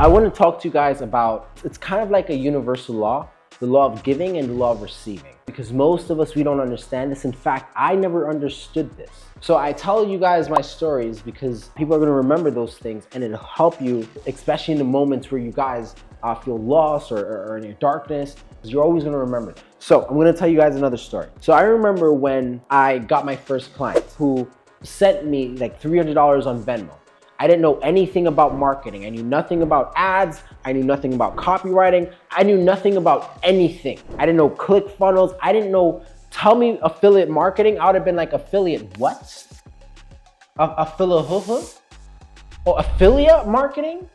I want to talk to you guys about, it's kind of like a universal law, the law of giving and the law of receiving. Because most of us, we don't understand this. In fact, I never understood this. So I tell you guys my stories because people are going to remember those things, and it'll help you, especially in the moments where you guys feel lost or in your darkness, because you're always going to remember them. So I'm going to tell you guys another story. So I remember when I got my first client who sent me like $300 on Venmo. I didn't know anything about marketing. I knew nothing about ads. I knew nothing about copywriting. I knew nothing about anything. I didn't know ClickFunnels. I didn't know, tell me affiliate marketing. I would have been like, affiliate what? Affiliate? Oh, affiliate marketing?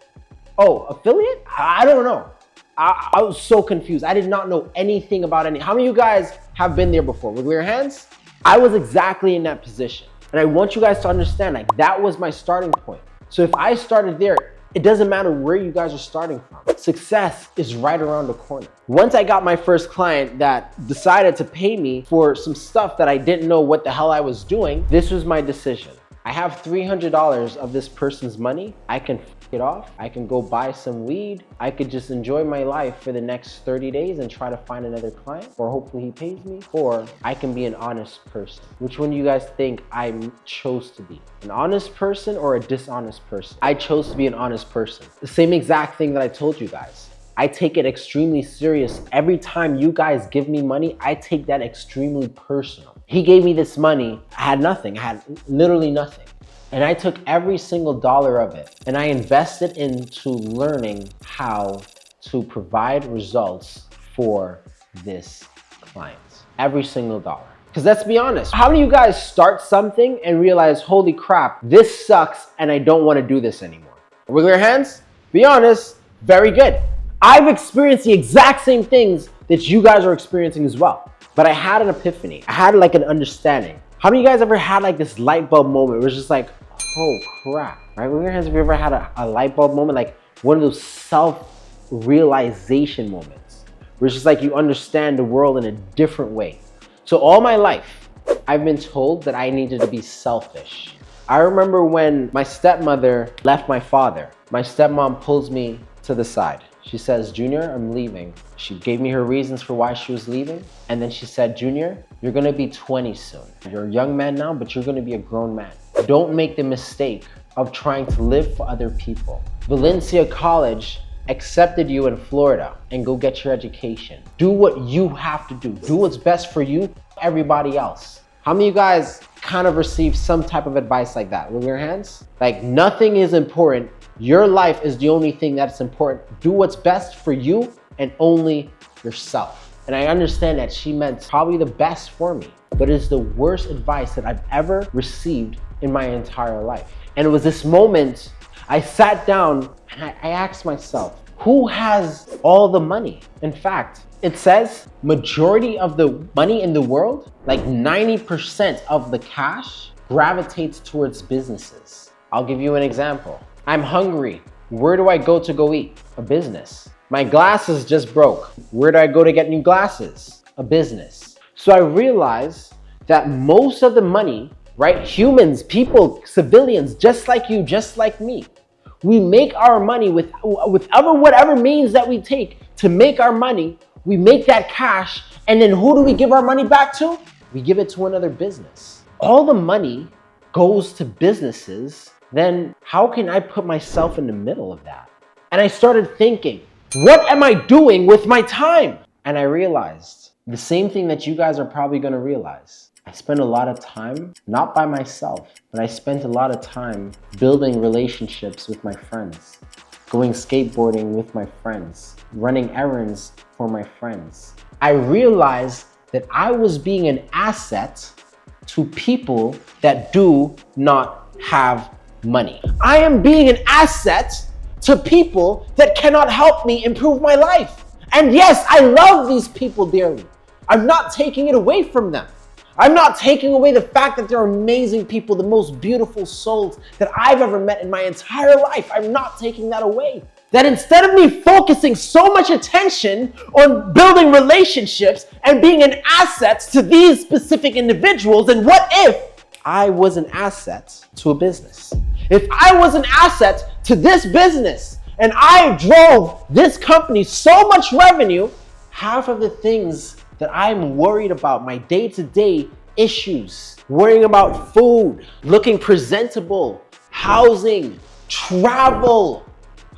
Oh, affiliate? I don't know. I was so confused. I did not know anything about any. How many of you guys have been there before? With your hands? I was exactly in that position. And I want you guys to understand, like, that was my starting point. So if I started there, it doesn't matter where you guys are starting from. Success is right around the corner. Once I got my first client that decided to pay me for some stuff that I didn't know what the hell I was doing, this was my decision. I have $300 of this person's money. I can f it off. I can go buy some weed. I could just enjoy my life for the next 30 days and try to find another client, or hopefully he pays me, or I can be an honest person. Which one do you guys think I chose to be? An honest person or a dishonest person? I chose to be an honest person. The same exact thing that I told you guys. I take it extremely serious. Every time you guys give me money, I take that extremely personal. He gave me this money. I had nothing. I had literally nothing. And I took every single dollar of it and I invested into learning how to provide results for this client. Every single dollar. Because let's be honest, how many of you guys start something and realize, holy crap, this sucks and I don't want to do this anymore? Wiggle your hands. Be honest. Very good. I've experienced the exact same things that you guys are experiencing as well. But I had an epiphany. I had like an understanding. How many of you guys ever had like this light bulb moment where it's just like, oh crap, right? With your hands, have you ever had a light bulb moment? Like one of those self-realization moments where it's just like you understand the world in a different way. So all my life, I've been told that I needed to be selfish. I remember when my stepmother left my father, my stepmom pulls me to the side. She says, Junior, I'm leaving. She gave me her reasons for why she was leaving. And then she said, Junior, you're gonna be 20 soon. You're a young man now, but you're gonna be a grown man. Don't make the mistake of trying to live for other people. Valencia College accepted you in Florida, and go get your education. Do what you have to do. Do what's best for you, everybody else. How many of you guys kind of received some type of advice like that? With your hands? Like nothing is important. Your life is the only thing that's important. Do what's best for you and only yourself. And I understand that she meant probably the best for me, but it's the worst advice that I've ever received in my entire life. And it was this moment I sat down and I asked myself, who has all the money? In fact, it says majority of the money in the world, like 90% of the cash gravitates towards businesses. I'll give you an example. I'm hungry. Where do I go to go eat? A business. My glasses just broke. Where do I go to get new glasses? A business. So I realized that most of the money, right? Humans, people, civilians, just like you, just like me, we make our money with whatever means that we take to make our money. We make that cash, and then who do we give our money back to? We give it to another business. All the money goes to businesses. Then how can I put myself in the middle of that? And I started thinking, what am I doing with my time? And I realized the same thing that you guys are probably gonna realize. I spend a lot of time, not by myself, but I spent a lot of time building relationships with my friends, going skateboarding with my friends, running errands for my friends. I realized that I was being an asset to people that do not have money. I am being an asset to people that cannot help me improve my life. And yes, I love these people dearly. I'm not taking it away from them. I'm not taking away the fact that they're amazing people, the most beautiful souls that I've ever met in my entire life. I'm not taking that away. That instead of me focusing so much attention on building relationships and being an asset to these specific individuals, then what if I was an asset to a business? If I was an asset to this business and I drove this company so much revenue, half of the things that I'm worried about, my day-to-day issues, worrying about food, looking presentable, housing, travel,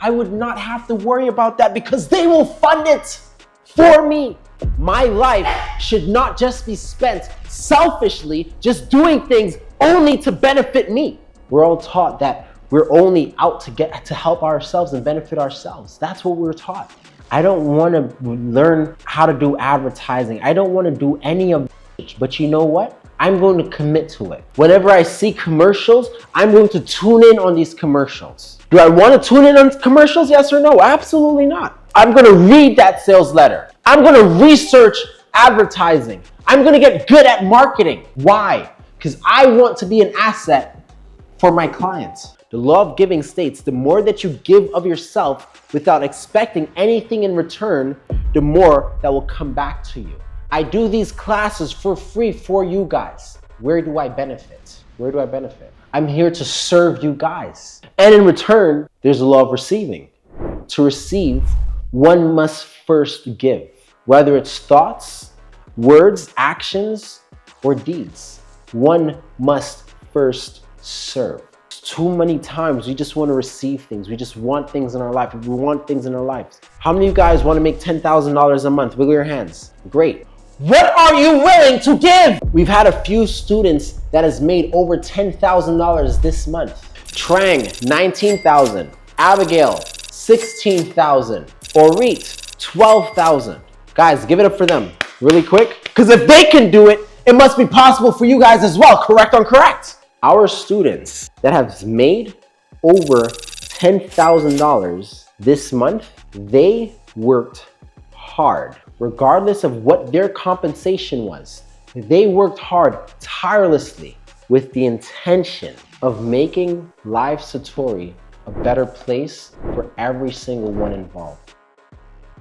I would not have to worry about that because they will fund it for me. My life should not just be spent selfishly, just doing things only to benefit me. We're all taught that we're only out to help ourselves and benefit ourselves. That's what we're taught. I don't want to learn how to do advertising. I don't want to do any of it. But you know what? I'm going to commit to it. Whenever I see commercials, I'm going to tune in on these commercials. Do I want to tune in on commercials? Yes or no? Absolutely not. I'm going to read that sales letter. I'm going to research advertising. I'm going to get good at marketing. Why? Because I want to be an asset for my clients. The law of giving states the more that you give of yourself without expecting anything in return, the more that will come back to you. I do these classes for free for you guys. Where do I benefit? Where do I benefit? I'm here to serve you guys. And in return, there's the law of receiving. To receive, one must first give, whether it's thoughts, words, actions, or deeds. One must first serve. Too many times we just want to receive things. We just want things in our life. We want things in our lives. How many of you guys want to make $10,000 a month? Wiggle your hands. Great. What are you willing to give? We've had a few students that has made over $10,000 this month. Trang, $19,000. Abigail, $16,000. Orit, $12,000. Guys, give it up for them really quick. Because if they can do it, it must be possible for you guys as well. Correct on correct. Our students that have made over $10,000 this month, they worked hard. Regardless of what their compensation was, they worked hard tirelessly with the intention of making Livesotori a better place for every single one involved.